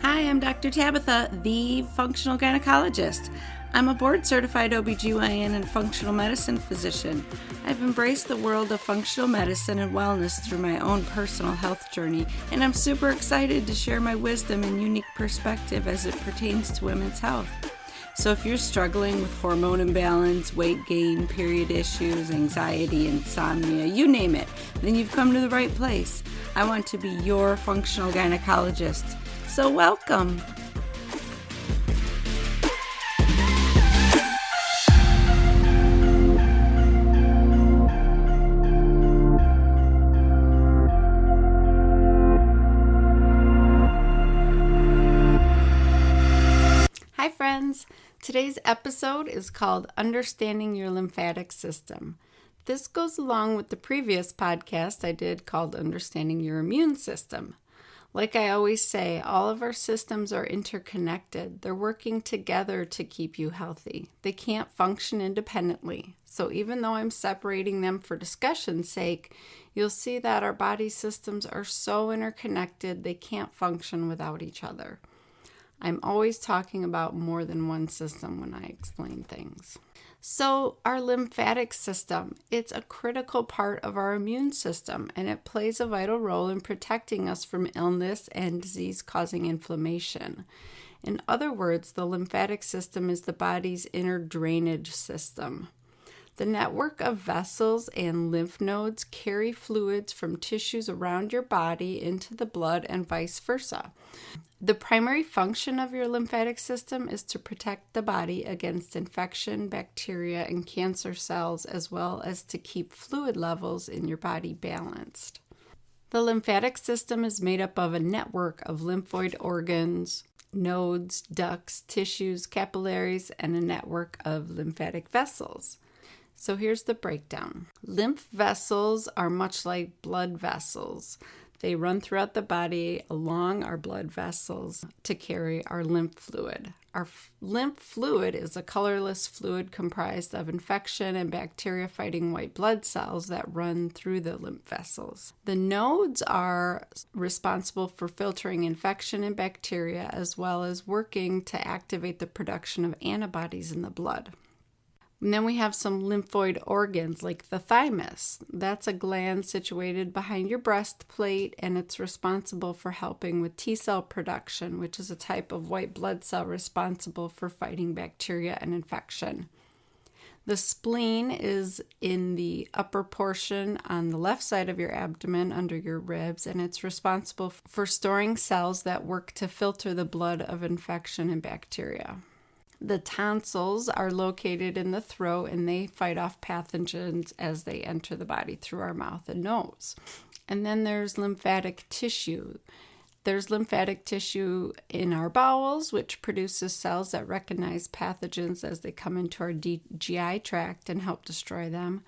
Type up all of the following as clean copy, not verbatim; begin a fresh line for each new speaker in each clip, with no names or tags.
Hi, I'm Dr. Tabatha, the functional gynecologist. I'm a board-certified OBGYN and functional medicine physician. I've embraced the world of functional medicine and wellness through my own personal health journey, and I'm super excited to share my wisdom and unique perspective as it pertains to women's health. So if you're struggling with hormone imbalance, weight gain, period issues, anxiety, insomnia, you name it, then you've come to the right place. I want to be your functional gynecologist. So welcome. Hi friends. Today's episode is called Understanding Your Lymphatic System. This goes along with the previous podcast I did called Understanding Your Immune System. Like I always say, all of our systems are interconnected. They're working together to keep you healthy. They can't function independently. So even though I'm separating them for discussion's sake, you'll see that our body systems are so interconnected they can't function without each other. I'm always talking about more than one system when I explain things. So our lymphatic system, it's a critical part of our immune system, and it plays a vital role in protecting us from illness and disease-causing inflammation. In other words, the lymphatic system is the body's inner drainage system. The network of vessels and lymph nodes carry fluids from tissues around your body into the blood and vice versa. The primary function of your lymphatic system is to protect the body against infection, bacteria, and cancer cells, as well as to keep fluid levels in your body balanced. The lymphatic system is made up of a network of lymphoid organs, nodes, ducts, tissues, capillaries, and a network of lymphatic vessels. So here's the breakdown. Lymph vessels are much like blood vessels. They run throughout the body along our blood vessels to carry our lymph fluid. Our lymph fluid is a colorless fluid comprised of infection and bacteria-fighting white blood cells that run through the lymph vessels. The nodes are responsible for filtering infection and bacteria, as well as working to activate the production of antibodies in the blood. And then we have some lymphoid organs like the thymus. That's a gland situated behind your breastplate, and it's responsible for helping with T cell production, which is a type of white blood cell responsible for fighting bacteria and infection. The spleen is in the upper portion on the left side of your abdomen under your ribs, and it's responsible for storing cells that work to filter the blood of infection and bacteria. The tonsils are located in the throat, and they fight off pathogens as they enter the body through our mouth and nose. And then there's lymphatic tissue. There's lymphatic tissue in our bowels, which produces cells that recognize pathogens as they come into our GI tract and help destroy them.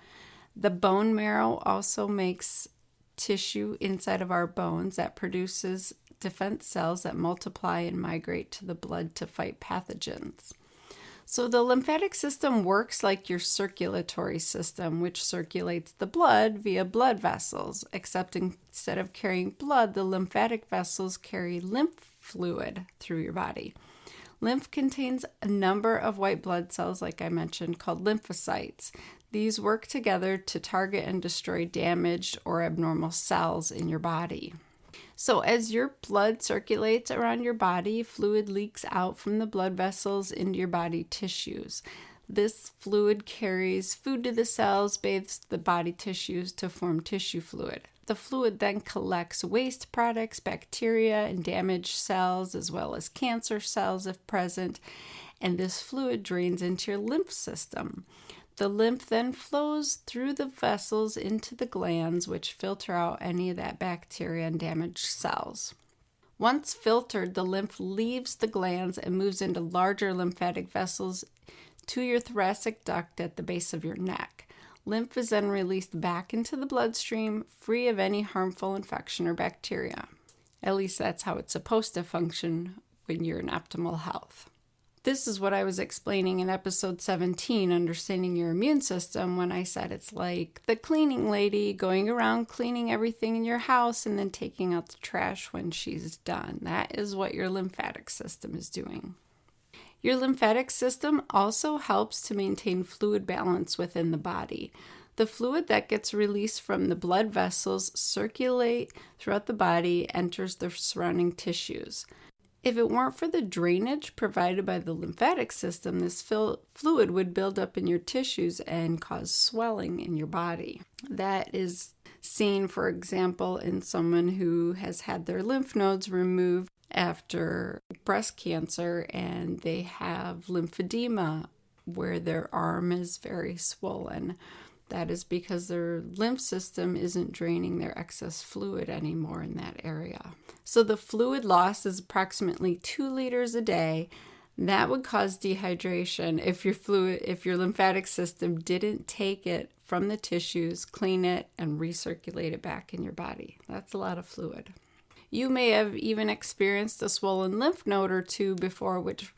The bone marrow also makes tissue inside of our bones that produces defense cells that multiply and migrate to the blood to fight pathogens. So the lymphatic system works like your circulatory system, which circulates the blood via blood vessels, except instead of carrying blood, the lymphatic vessels carry lymph fluid through your body. Lymph contains a number of white blood cells, like I mentioned, called lymphocytes. These work together to target and destroy damaged or abnormal cells in your body. So as your blood circulates around your body, fluid leaks out from the blood vessels into your body tissues. This fluid carries food to the cells, bathes the body tissues to form tissue fluid. The fluid then collects waste products, bacteria, and damaged cells, as well as cancer cells if present, and this fluid drains into your lymph system. The lymph then flows through the vessels into the glands, which filter out any of that bacteria and damaged cells. Once filtered, the lymph leaves the glands and moves into larger lymphatic vessels to your thoracic duct at the base of your neck. Lymph is then released back into the bloodstream, free of any harmful infection or bacteria. At least that's how it's supposed to function when you're in optimal health. This is what I was explaining in episode 17, Understanding Your Immune System, when I said it's like the cleaning lady going around cleaning everything in your house and then taking out the trash when she's done. That is what your lymphatic system is doing. Your lymphatic system also helps to maintain fluid balance within the body. The fluid that gets released from the blood vessels circulate throughout the body, enters the surrounding tissues. If it weren't for the drainage provided by the lymphatic system, this fluid would build up in your tissues and cause swelling in your body. That is seen, for example, in someone who has had their lymph nodes removed after breast cancer and they have lymphedema where their arm is very swollen. That is because their lymph system isn't draining their excess fluid anymore in that area. So the fluid loss is approximately 2 liters a day. That would cause dehydration if your lymphatic system didn't take it from the tissues, clean it, and recirculate it back in your body. That's a lot of fluid. You may have even experienced a swollen lymph node or two before, which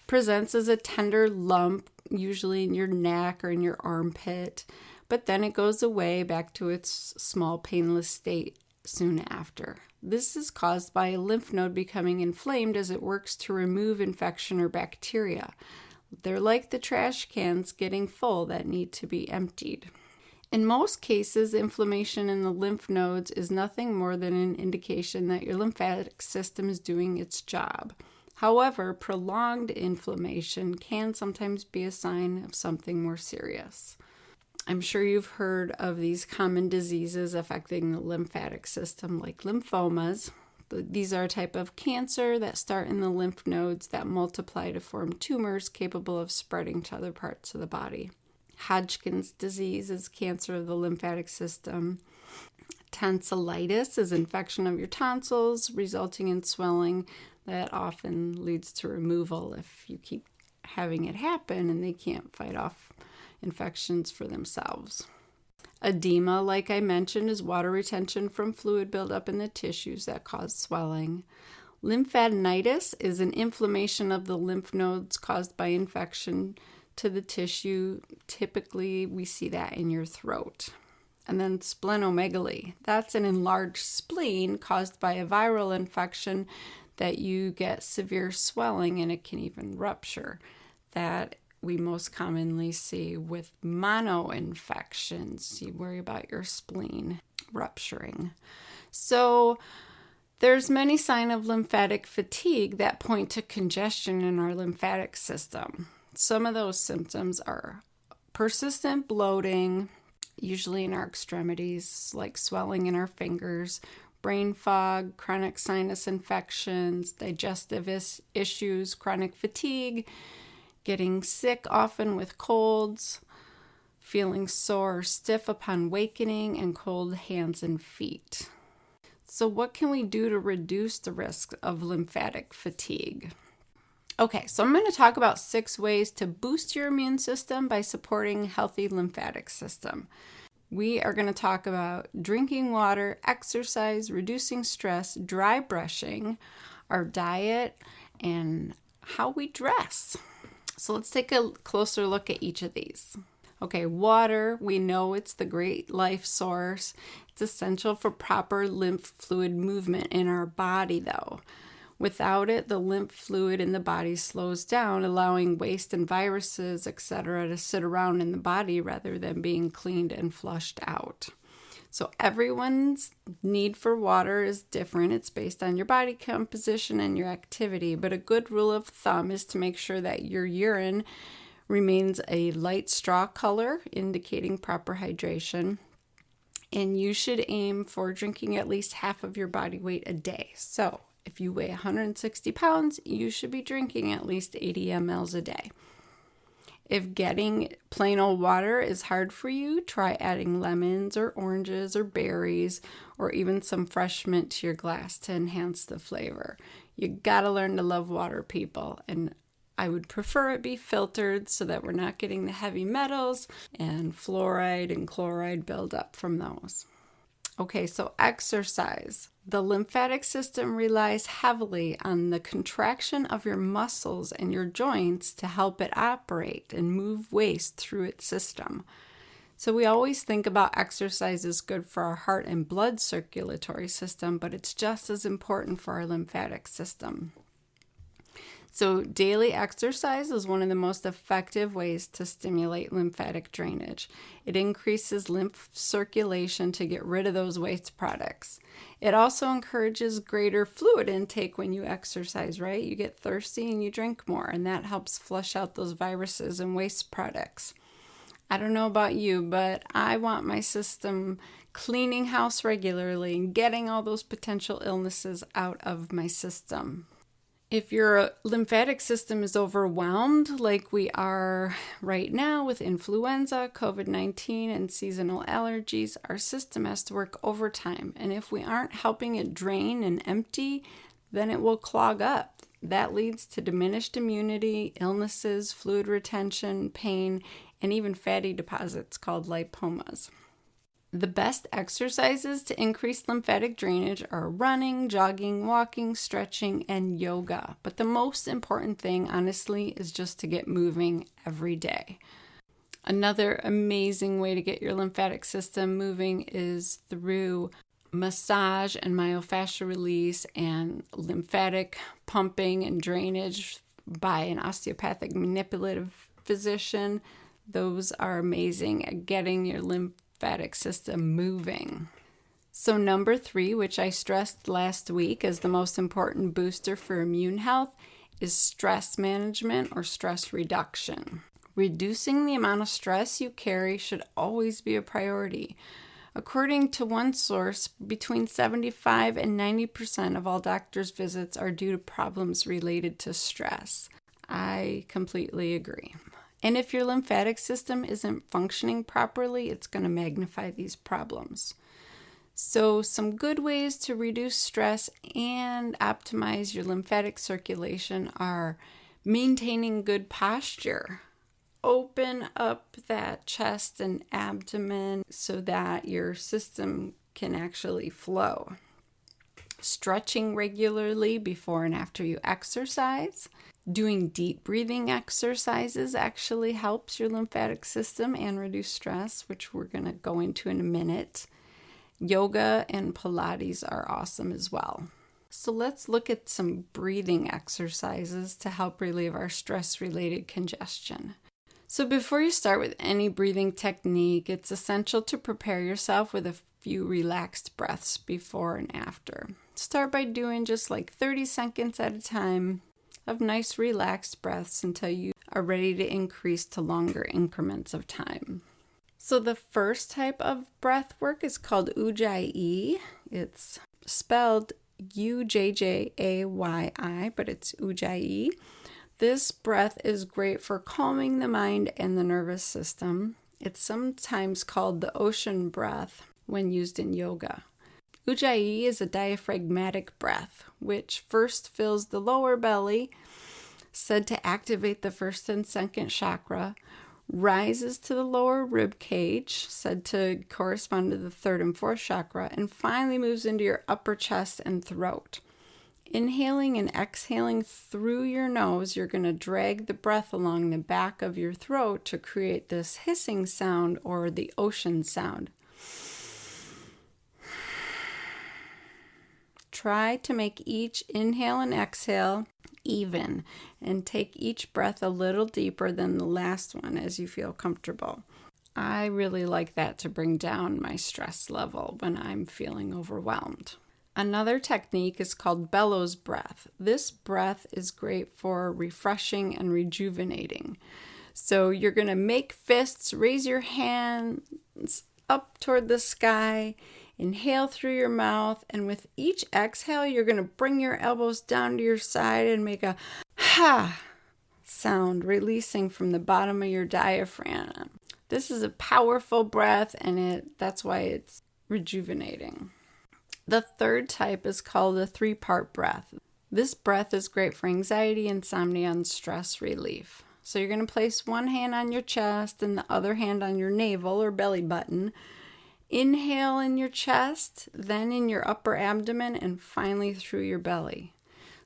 presents as a tender lump, usually in your neck or in your armpit, but then it goes away back to its small, painless state soon after. This is caused by a lymph node becoming inflamed as it works to remove infection or bacteria. They're like the trash cans getting full that need to be emptied. In most cases, inflammation in the lymph nodes is nothing more than an indication that your lymphatic system is doing its job. However, prolonged inflammation can sometimes be a sign of something more serious. I'm sure you've heard of these common diseases affecting the lymphatic system, like lymphomas. These are a type of cancer that start in the lymph nodes that multiply to form tumors capable of spreading to other parts of the body. Hodgkin's disease is cancer of the lymphatic system. Tonsillitis is infection of your tonsils, resulting in swelling that often leads to removal if you keep having it happen and they can't fight off infections for themselves. Edema, like I mentioned, is water retention from fluid buildup in the tissues that cause swelling. Lymphadenitis is an inflammation of the lymph nodes caused by infection to the tissue. Typically, we see that in your throat. And then splenomegaly. That's an enlarged spleen caused by a viral infection that you get severe swelling and it can even rupture. That we most commonly see with mono-infections. You worry about your spleen rupturing. So there's many signs of lymphatic fatigue that point to congestion in our lymphatic system. Some of those symptoms are persistent bloating, usually in our extremities, like swelling in our fingers, brain fog, chronic sinus infections, digestive issues, chronic fatigue, getting sick often with colds, feeling sore or stiff upon wakening, and cold hands and feet. So what can we do to reduce the risk of lymphatic fatigue? Okay, so I'm going to talk about 6 ways to boost your immune system by supporting healthy lymphatic system. We are going to talk about drinking water, exercise, reducing stress, dry brushing, our diet, and how we dress. So let's take a closer look at each of these. Okay, water, we know it's the great life source. It's essential for proper lymph fluid movement in our body, though. Without it, the lymph fluid in the body slows down, allowing waste and viruses, etc., to sit around in the body rather than being cleaned and flushed out. So everyone's need for water is different. It's based on your body composition and your activity, but a good rule of thumb is to make sure that your urine remains a light straw color, indicating proper hydration. And you should aim for drinking at least half of your body weight a day. So if you weigh 160 pounds, you should be drinking at least 80 mLs a day. If getting plain old water is hard for you, try adding lemons or oranges or berries or even some fresh mint to your glass to enhance the flavor. You gotta learn to love water, people, and I would prefer it be filtered so that we're not getting the heavy metals and fluoride and chloride buildup from those. Okay, so exercise. The lymphatic system relies heavily on the contraction of your muscles and your joints to help it operate and move waste through its system. So we always think about exercise as good for our heart and blood circulatory system, but it's just as important for our lymphatic system. So daily exercise is one of the most effective ways to stimulate lymphatic drainage. It increases lymph circulation to get rid of those waste products. It also encourages greater fluid intake when you exercise, right? You get thirsty and you drink more, and that helps flush out those viruses and waste products. I don't know about you, but I want my system cleaning house regularly and getting all those potential illnesses out of my system. If your lymphatic system is overwhelmed, like we are right now with influenza, COVID-19, and seasonal allergies, our system has to work overtime. And if we aren't helping it drain and empty, then it will clog up. That leads to diminished immunity, illnesses, fluid retention, pain, and even fatty deposits called lipomas. The best exercises to increase lymphatic drainage are running, jogging, walking, stretching, and yoga. But the most important thing, honestly, is just to get moving every day. Another amazing way to get your lymphatic system moving is through massage and myofascial release and lymphatic pumping and drainage by an osteopathic manipulative physician. Those are amazing at getting your lymphatic system moving. So number 3, which I stressed last week as the most important booster for immune health, is stress management or stress reduction. Reducing the amount of stress you carry should always be a priority. According to one source, between 75 and 90% of all doctors' visits are due to problems related to stress. I completely agree. And if your lymphatic system isn't functioning properly, it's going to magnify these problems. So some good ways to reduce stress and optimize your lymphatic circulation are maintaining good posture. Open up that chest and abdomen so that your system can actually flow. Stretching regularly before and after you exercise. Doing deep breathing exercises actually helps your lymphatic system and reduce stress, which we're going to go into in a minute. Yoga and Pilates are awesome as well. So let's look at some breathing exercises to help relieve our stress-related congestion. So before you start with any breathing technique, it's essential to prepare yourself with a few relaxed breaths before and after. Start by doing just like 30 seconds at a time of nice relaxed breaths until you are ready to increase to longer increments of time. So the first type of breath work is called Ujjayi. It's spelled Ujjayi, but it's Ujjayi. This breath is great for calming the mind and the nervous system. It's sometimes called the ocean breath when used in yoga. Ujjayi is a diaphragmatic breath, which first fills the lower belly, said to activate the first and second chakra, rises to the lower rib cage, said to correspond to the third and fourth chakra, and finally moves into your upper chest and throat. Inhaling and exhaling through your nose, you're going to drag the breath along the back of your throat to create this hissing sound or the ocean sound. Try to make each inhale and exhale even and take each breath a little deeper than the last one as you feel comfortable. I really like that to bring down my stress level when I'm feeling overwhelmed. Another technique is called bellows breath. This breath is great for refreshing and rejuvenating. So you're going to make fists, raise your hands up toward the sky, inhale through your mouth, and with each exhale, you're going to bring your elbows down to your side and make a ha sound, releasing from the bottom of your diaphragm. This is a powerful breath, and that's why it's rejuvenating. The third type is called a 3-part breath. This breath is great for anxiety, insomnia, and stress relief. So you're going to place one hand on your chest and the other hand on your navel or belly button. Inhale in your chest, then in your upper abdomen, and finally through your belly.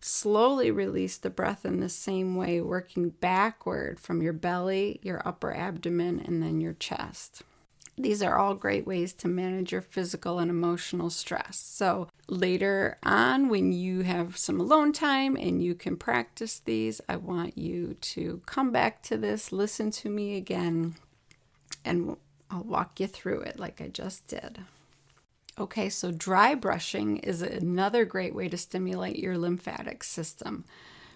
Slowly release the breath in the same way, working backward from your belly, your upper abdomen, and then your chest. These are all great ways to manage your physical and emotional stress. So later on, when you have some alone time and you can practice these, I want you to come back to this, listen to me again, and I'll walk you through it like I just did. Okay, so dry brushing is another great way to stimulate your lymphatic system.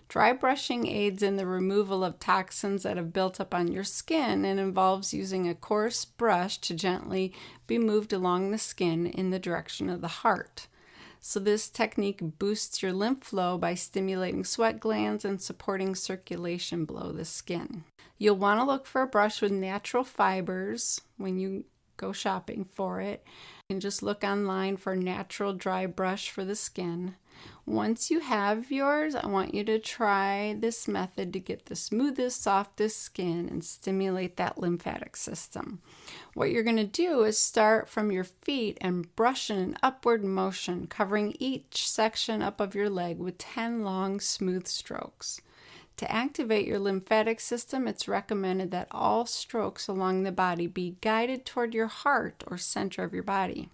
Dry brushing aids in the removal of toxins that have built up on your skin and involves using a coarse brush to gently be moved along the skin in the direction of the heart. So this technique boosts your lymph flow by stimulating sweat glands and supporting circulation below the skin. You'll want to look for a brush with natural fibers when you go shopping for it. You can just look online for natural dry brush for the skin. Once you have yours, I want you to try this method to get the smoothest, softest skin and stimulate that lymphatic system. What you're going to do is start from your feet and brush in an upward motion, covering each section up of your leg with 10 long, smooth strokes. To activate your lymphatic system, it's recommended that all strokes along the body be guided toward your heart or center of your body.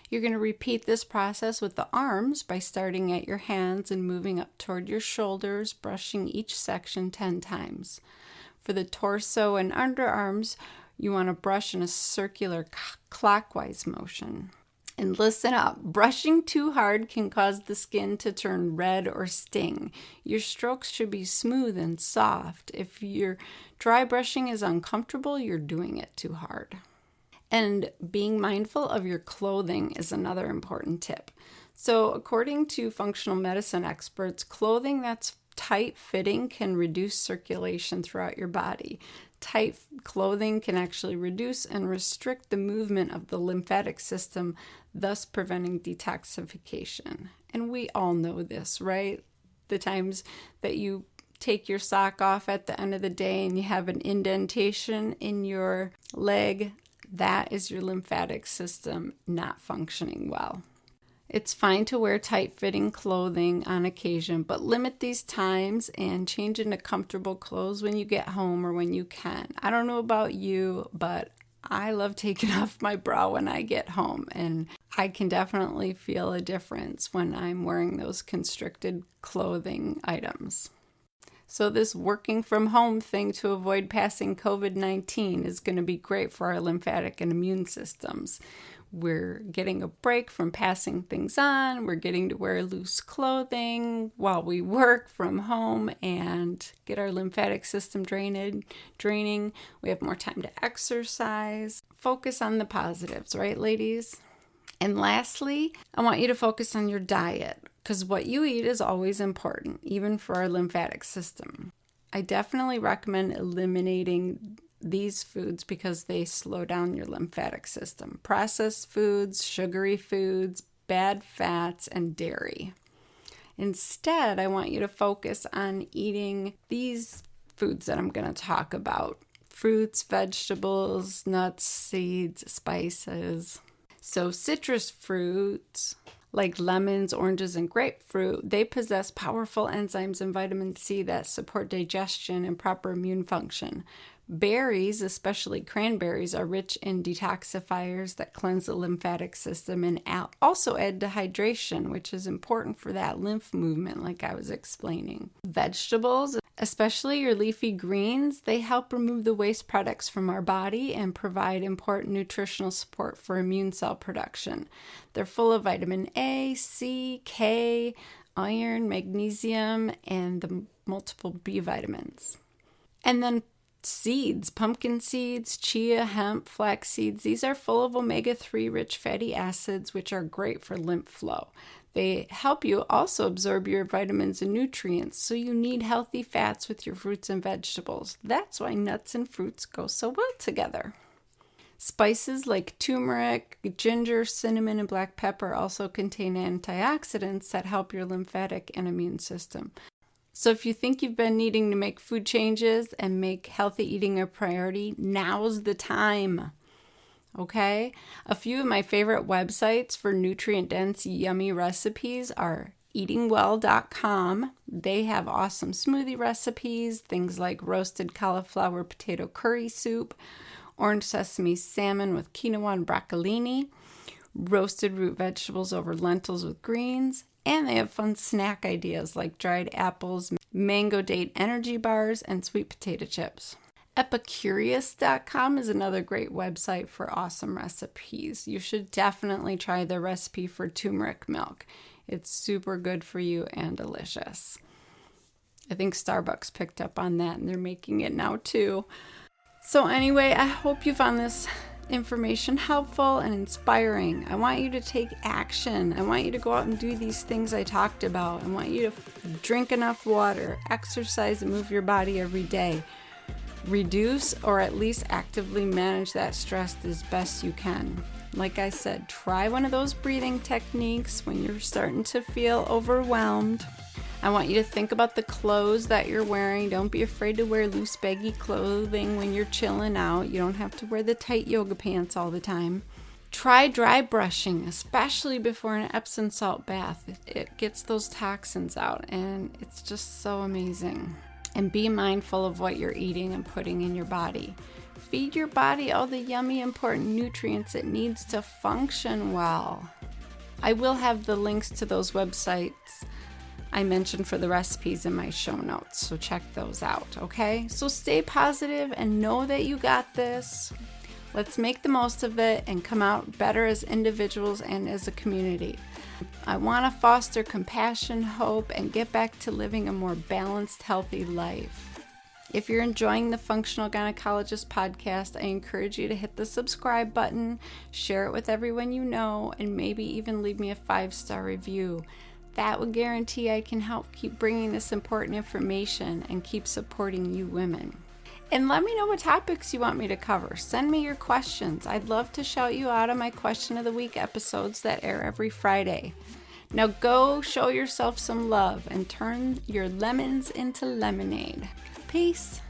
You're going to repeat this process with the arms by starting at your hands and moving up toward your shoulders, brushing each section 10 times. For the torso and underarms, you want to brush in a circular clockwise motion. And listen up, brushing too hard can cause the skin to turn red or sting. Your strokes should be smooth and soft. If your dry brushing is uncomfortable, you're doing it too hard. And being mindful of your clothing is another important tip. So according to functional medicine experts, clothing that's tight-fitting can reduce circulation throughout your body. Tight clothing can actually reduce and restrict the movement of the lymphatic system, thus preventing detoxification. And we all know this, right? The times that you take your sock off at the end of the day and you have an indentation in your leg, that is your lymphatic system not functioning well. It's fine to wear tight-fitting clothing on occasion, but limit these times and change into comfortable clothes when you get home or when you can. I don't know about you, but I love taking off my bra when I get home, and I can definitely feel a difference when I'm wearing those constricted clothing items. So this working from home thing to avoid passing COVID-19 is going to be great for our lymphatic and immune systems. We're getting a break from passing things on. We're getting to wear loose clothing while we work from home and get our lymphatic system draining. We have more time to exercise. Focus on the positives, right, ladies? And lastly, I want you to focus on your diet, because what you eat is always important, even for our lymphatic system. I definitely recommend eliminating these foods because they slow down your lymphatic system. Processed foods, sugary foods, bad fats, and dairy. Instead, I want you to focus on eating these foods that I'm going to talk about. Fruits, vegetables, nuts, seeds, spices. So citrus fruits, like lemons, oranges, and grapefruit, they possess powerful enzymes and vitamin C that support digestion and proper immune function. Berries, especially cranberries, are rich in detoxifiers that cleanse the lymphatic system and also add to hydration, which is important for that lymph movement, like I was explaining. Vegetables, especially your leafy greens, they help remove the waste products from our body and provide important nutritional support for immune cell production. They're full of vitamin A, C, K, iron, magnesium, and the multiple B vitamins. And then seeds, pumpkin seeds, chia, hemp, flax seeds, these are full of omega-3 rich fatty acids, which are great for lymph flow. They help you also absorb your vitamins and nutrients, so you need healthy fats with your fruits and vegetables. That's why nuts and fruits go so well together. Spices like turmeric, ginger, cinnamon, and black pepper also contain antioxidants that help your lymphatic and immune system. So if you think you've been needing to make food changes and make healthy eating a priority, now's the time. Okay? A few of my favorite websites for nutrient-dense, yummy recipes are eatingwell.com. They have awesome smoothie recipes, things like roasted cauliflower potato curry soup, orange sesame salmon with quinoa and broccolini, roasted root vegetables over lentils with greens, and they have fun snack ideas like dried apples, mango date energy bars, and sweet potato chips. Epicurious.com is another great website for awesome recipes. You should definitely try the recipe for turmeric milk. It's super good for you and delicious. I think Starbucks picked up on that and they're making it now too. So anyway, I hope you found this information helpful and inspiring. I want you to take action. I want you to go out and do these things I talked about. I want you to drink enough water, exercise, and move your body every day. Reduce or at least actively manage that stress as best you can. Like I said, try one of those breathing techniques when you're starting to feel overwhelmed. I want you to think about the clothes that you're wearing. Don't be afraid to wear loose, baggy clothing when you're chilling out. You don't have to wear the tight yoga pants all the time. Try dry brushing, especially before an Epsom salt bath. It gets those toxins out, and it's just so amazing. And be mindful of what you're eating and putting in your body. Feed your body all the yummy, important nutrients it needs to function well. I will have the links to those websites I mentioned for the recipes in my show notes, so check those out, okay? So stay positive and know that you got this. Let's make the most of it and come out better as individuals and as a community. I want to foster compassion, hope, and get back to living a more balanced, healthy life. If you're enjoying the Functional Gynecologist podcast, I encourage you to hit the subscribe button, share it with everyone you know, and maybe even leave me a 5-star review. That will guarantee I can help keep bringing this important information and keep supporting you women. And let me know what topics you want me to cover. Send me your questions. I'd love to shout you out on my Question of the Week episodes that air every Friday. Now go show yourself some love and turn your lemons into lemonade. Peace.